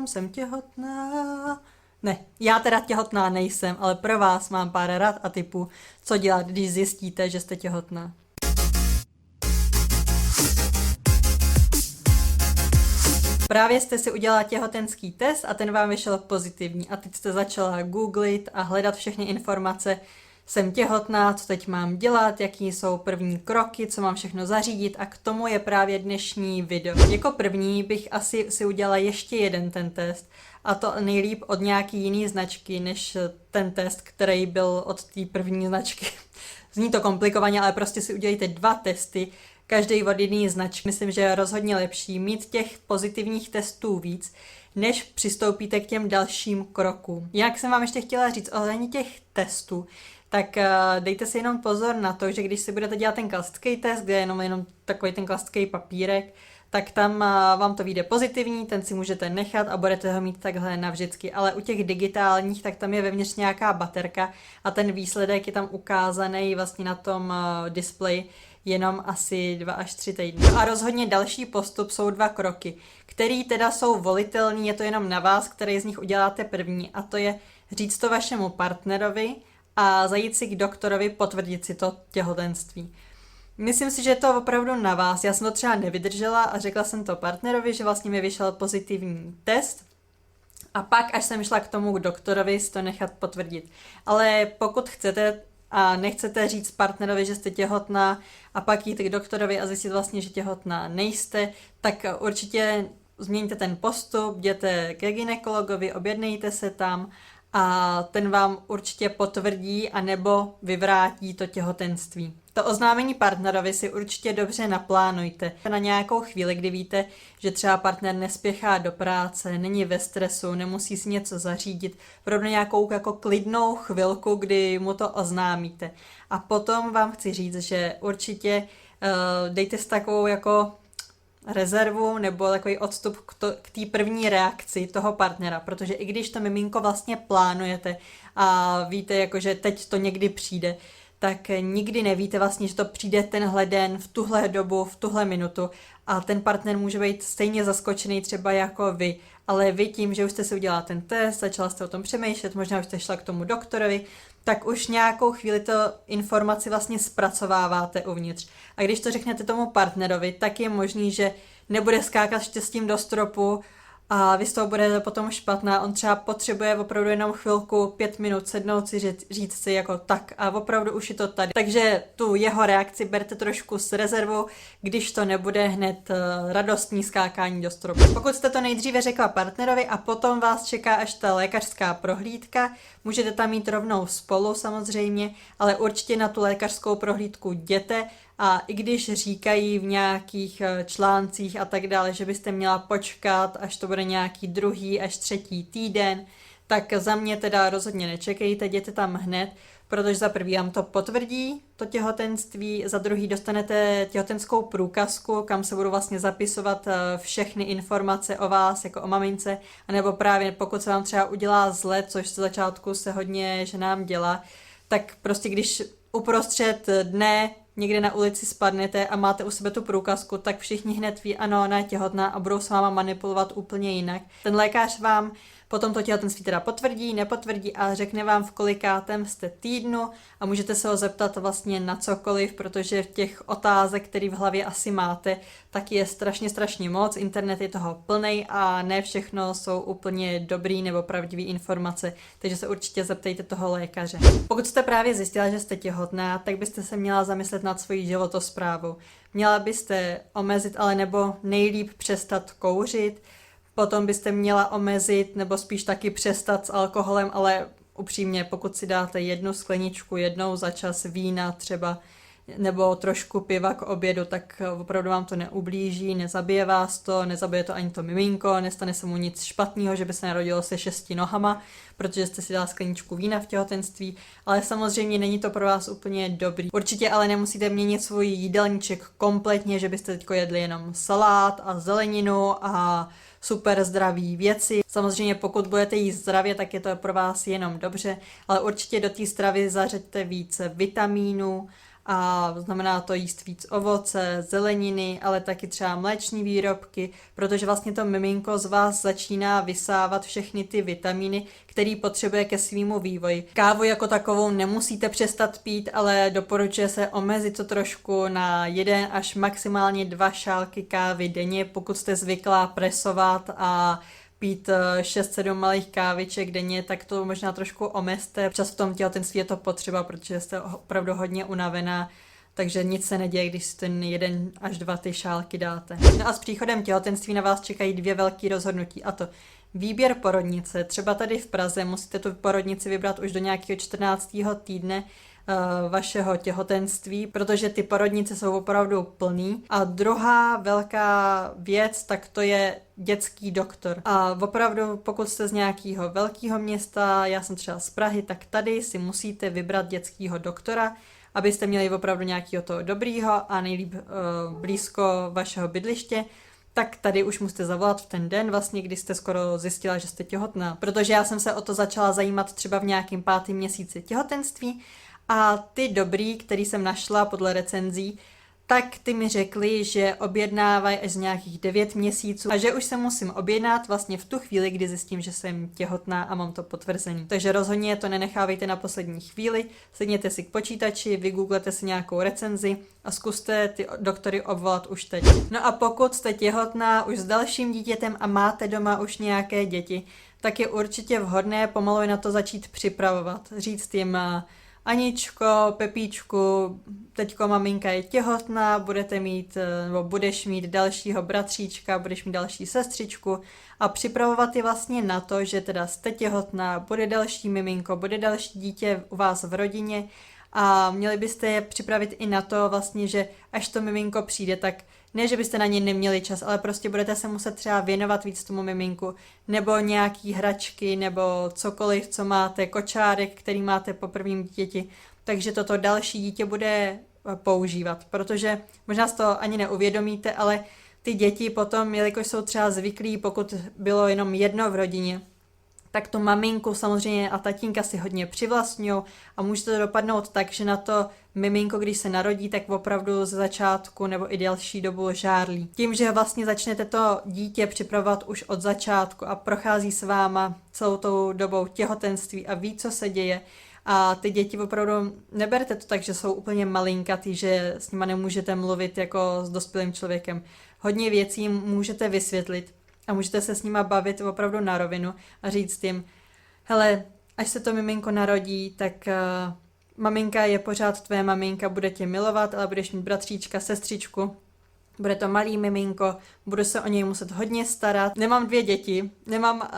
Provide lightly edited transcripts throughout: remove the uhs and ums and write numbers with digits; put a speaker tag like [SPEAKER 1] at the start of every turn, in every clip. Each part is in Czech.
[SPEAKER 1] jsem těhotná. Ne, já teda těhotná nejsem, ale pro vás mám pár rad a tipů, co dělat, když zjistíte, že jste těhotná. Právě jste si udělala těhotenský test a ten vám vyšel pozitivní a teď jste začala googlit a hledat všechny informace. Jsem těhotná, co teď mám dělat, jaký jsou první kroky, co mám všechno zařídit a k tomu je právě dnešní video. Jako první bych asi si udělala ještě jeden ten test a to nejlíp od nějaký jiný značky, než ten test, který byl od té první značky. Zní to komplikovaně, ale prostě si udělejte 2 testy, každý od jiný značky. Myslím, že je rozhodně lepší mít těch pozitivních testů víc, než přistoupíte k těm dalším krokům. Jak jsem vám ještě chtěla říct ohledně těch testů, tak dejte si jenom pozor na to, že když si budete dělat ten klasický test, kde je jenom takový ten klasický papírek, tak tam vám to vyjde pozitivní, ten si můžete nechat a budete ho mít takhle navždycky. Ale u těch digitálních, tak tam je vevnitř nějaká baterka a ten výsledek je tam ukázaný vlastně na tom displeji jenom asi 2 až 3 týdny. A rozhodně další postup jsou 2 kroky, který teda jsou volitelný, je to jenom na vás, který z nich uděláte první a to je říct to vašemu partnerovi a zajít si k doktorovi potvrdit si to těhotenství. Myslím si, že je to opravdu na vás. Já jsem to třeba nevydržela a řekla jsem to partnerovi, že vlastně mi vyšel pozitivní test a pak, až jsem šla k tomu k doktorovi, si to nechat potvrdit. Ale pokud chcete a nechcete říct partnerovi, že jste těhotná a pak jít k doktorovi a zjistit vlastně, že těhotná nejste, tak určitě změňte ten postup, jděte ke gynekologovi, objednejte se tam a ten vám určitě potvrdí anebo vyvrátí to těhotenství. To oznámení partnerovi si určitě dobře naplánujte na nějakou chvíli, kdy víte, že třeba partner nespěchá do práce, není ve stresu, nemusí si něco zařídit, opravdu nějakou jako klidnou chvilku, kdy mu to oznámíte. A potom vám chci říct, že určitě dejte si takovou jako rezervu nebo takový odstup k té první reakci toho partnera, protože i když to miminko vlastně plánujete a víte, jako, že teď to někdy přijde, tak nikdy nevíte vlastně, že to přijde tenhle den, v tuhle dobu, v tuhle minutu a ten partner může být stejně zaskočený třeba jako vy, ale vy tím, že už jste si udělala ten test, začala jste o tom přemýšlet, možná už jste šla k tomu doktorovi, tak už nějakou chvíli to informaci vlastně zpracováváte uvnitř. A když to řeknete tomu partnerovi, tak je možný, že nebude skákat štěstím do stropu a vy z toho budete potom špatná. On třeba potřebuje opravdu jenom chvilku, 5 minut sednout si, říct si jako tak a opravdu už je to tady. Takže tu jeho reakci berte trošku s rezervou, když to nebude hned radostní skákání do stropu. Pokud jste to nejdříve řekla partnerovi a potom vás čeká až ta lékařská prohlídka, můžete tam mít rovnou spolu samozřejmě, ale určitě na tu lékařskou prohlídku jděte a i když říkají v nějakých článcích a tak dále, že byste měla počkat, až to bude nějaký 2. až 3. týden, tak za mě teda rozhodně nečekejte, jděte tam hned, protože za prvý vám to potvrdí, to těhotenství, za druhý dostanete těhotenskou průkazku, kam se budou vlastně zapisovat všechny informace o vás, jako o mamince, anebo právě pokud se vám třeba udělá zle, což z začátku se hodně ženám dělá, tak prostě když uprostřed dne někde na ulici spadnete a máte u sebe tu průkazku, tak všichni hned ví, ano, ona je těhotná a budou s váma manipulovat úplně jinak. Ten lékař vám potom to těhotenství teda potvrdí, nepotvrdí a řekne vám, v kolikátém jste týdnu a můžete se ho zeptat vlastně na cokoliv, protože v těch otázek, které v hlavě asi máte, tak je strašně moc, internet je toho plnej a ne všechno jsou úplně dobrý nebo pravdivý informace, takže se určitě zeptejte toho lékaře. Pokud jste právě zjistila, že jste těhotná, tak byste se měla zamyslet nad svojí životosprávou. Měla byste omezit, ale nebo nejlíp přestat kouřit, potom byste měla omezit nebo spíš taky přestat s alkoholem, ale upřímně, pokud si dáte 1 skleničku jednou za čas vína třeba nebo trošku piva k obědu, tak opravdu vám to neublíží, nezabije vás to, nezabije to ani to miminko, nestane se mu nic špatného, že by se narodilo se 6 nohama, protože jste si dala skleničku vína v těhotenství, ale samozřejmě není to pro vás úplně dobrý. Určitě ale nemusíte měnit svůj jídelníček kompletně, že byste teď jedli jenom salát a zeleninu a super zdraví věci. Samozřejmě pokud budete jíst zdravě, tak je to pro vás jenom dobře, ale určitě do té stravy zařaďte více vitamínů a znamená to jíst víc ovoce, zeleniny, ale taky třeba mléčné výrobky, protože vlastně to miminko z vás začíná vysávat všechny ty vitamíny, který potřebuje ke svému vývoji. Kávu jako takovou nemusíte přestat pít, ale doporučuje se omezit to trošku na 1 až maximálně 2 šálky kávy denně, pokud jste zvyklá presovat a pít 6-7 malých káviček denně, tak to možná trošku omezte. Čas v tom těhotenství je to potřeba, protože jste opravdu hodně unavená, takže nic se neděje, když si ten 1 až 2 ty šálky dáte. No a s příchodem těhotenství na vás čekají 2 velké rozhodnutí, a to výběr porodnice. Třeba tady v Praze musíte tu porodnici vybrat už do nějakého 14. týdne vašeho těhotenství, protože ty porodnice jsou opravdu plný. A druhá velká věc, tak to je dětský doktor. A opravdu, pokud jste z nějakého velkého města, já jsem třeba z Prahy, tak tady si musíte vybrat dětského doktora, abyste měli opravdu nějakého toho dobrýho a nejlíp blízko vašeho bydliště. Tak tady už musíte zavolat v ten den, vlastně, kdy jste skoro zjistila, že jste těhotná. Protože já jsem se o to začala zajímat třeba v nějakém 5. měsíci těhotenství a ty dobrý, který jsem našla podle recenzí, tak ty mi řekli, že objednávají až z nějakých 9 měsíců a že už se musím objednat vlastně v tu chvíli, kdy zjistím, že jsem těhotná a mám to potvrzený. Takže rozhodně to nenechávejte na poslední chvíli, sedněte si k počítači, vygooglete si nějakou recenzi a zkuste ty doktory obvolat už teď. No a pokud jste těhotná už s dalším dítětem a máte doma už nějaké děti, tak je určitě vhodné pomalu na to začít připravovat. Říct jim: Aničko, Pepíčku, teďko maminka je těhotná, budeš mít dalšího bratříčka, budeš mít další sestřičku a připravovat je vlastně na to, že teda jste těhotná, bude další miminko, bude další dítě u vás v rodině a měli byste je připravit i na to vlastně, že až to miminko přijde, tak ne, že byste na ně neměli čas, ale prostě budete se muset třeba věnovat víc tomu miminku, nebo nějaký hračky, nebo cokoliv, co máte, kočárek, který máte po prvním dítěti, takže toto další dítě bude používat, protože možná si to ani neuvědomíte, ale ty děti potom, jelikož jsou třeba zvyklí, pokud bylo jenom jedno v rodině, tak tu maminku samozřejmě a tatínka si hodně přivlastňují a může to dopadnout tak, že na to miminko, když se narodí, tak opravdu ze začátku nebo i delší dobu žárlí. Tím, že vlastně začnete to dítě připravovat už od začátku a prochází s váma celou tou dobou těhotenství a ví, co se děje, a ty děti opravdu neberte to tak, že jsou úplně malinkatý, že s nima nemůžete mluvit jako s dospělým člověkem. Hodně věcí můžete vysvětlit a můžete se s nima bavit opravdu na rovinu a říct jim: hele, až se to miminko narodí, tak maminka je pořád tvoje maminka, bude tě milovat, ale budeš mít bratříčka, sestřičku, bude to malý miminko, budu se o něj muset hodně starat. Nemám 2 děti,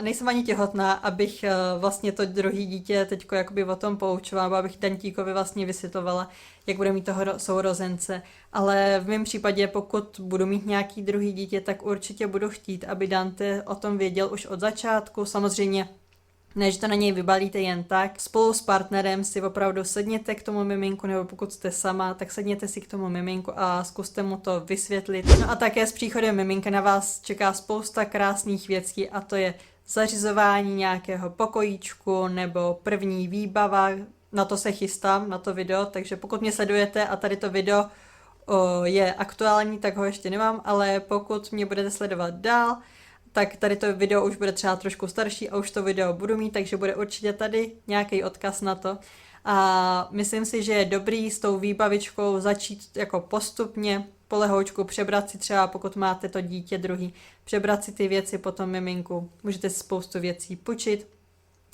[SPEAKER 1] nejsem ani těhotná, abych vlastně to druhý dítě teďko jakoby o tom poučovala, abych Dantíkovi vlastně vysvětlovala, jak bude mít toho sourozence. Ale v mém případě, pokud budu mít nějaký druhý dítě, tak určitě budu chtít, aby Dante o tom věděl už od začátku. Samozřejmě ne, že to na něj vybalíte jen tak. Spolu s partnerem si opravdu sedněte k tomu miminku, nebo pokud jste sama, tak sedněte si k tomu miminku a zkuste mu to vysvětlit. No a také s příchodem miminka na vás čeká spousta krásných věcí, a to je zařizování nějakého pokojíčku nebo první výbava. Na to se chystám, na to video, takže pokud mě sledujete a tady to video je aktuální, tak ho ještě nemám, ale pokud mě budete sledovat dál, tak tady to video už bude třeba trošku starší a už to video budu mít, takže bude určitě tady nějaký odkaz na to. A myslím si, že je dobrý s tou výbavičkou začít jako postupně, polehoučku, přebrat si třeba, pokud máte to dítě druhý, přebrat si ty věci po tom miminku. Můžete si spoustu věcí půjčit,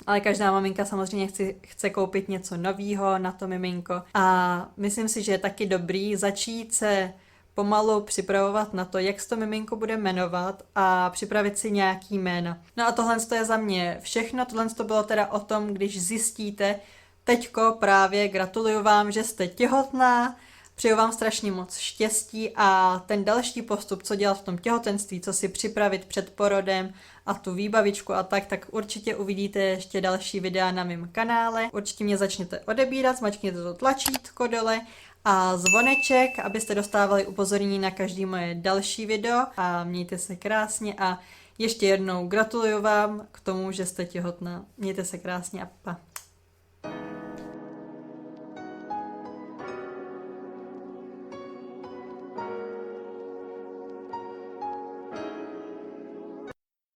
[SPEAKER 1] ale každá maminka samozřejmě chce koupit něco novýho na to miminko. A myslím si, že je taky dobrý začít se pomalu připravovat na to, jak se to miminko bude jmenovat a připravit si nějaký jména. No a tohle je za mě všechno. Tohle to bylo teda o tom, když zjistíte, teďko právě gratuluju vám, že jste těhotná, přeju vám strašně moc štěstí a ten další postup, co dělat v tom těhotenství, co si připravit před porodem a tu výbavičku a tak určitě uvidíte ještě další videa na mém kanále. Určitě mě začněte odebírat, zmačkněte to tlačítko dole a zvoneček, abyste dostávali upozornění na každý moje další video a mějte se krásně a ještě jednou gratuluju vám k tomu, že jste těhotná. Mějte se krásně a pa.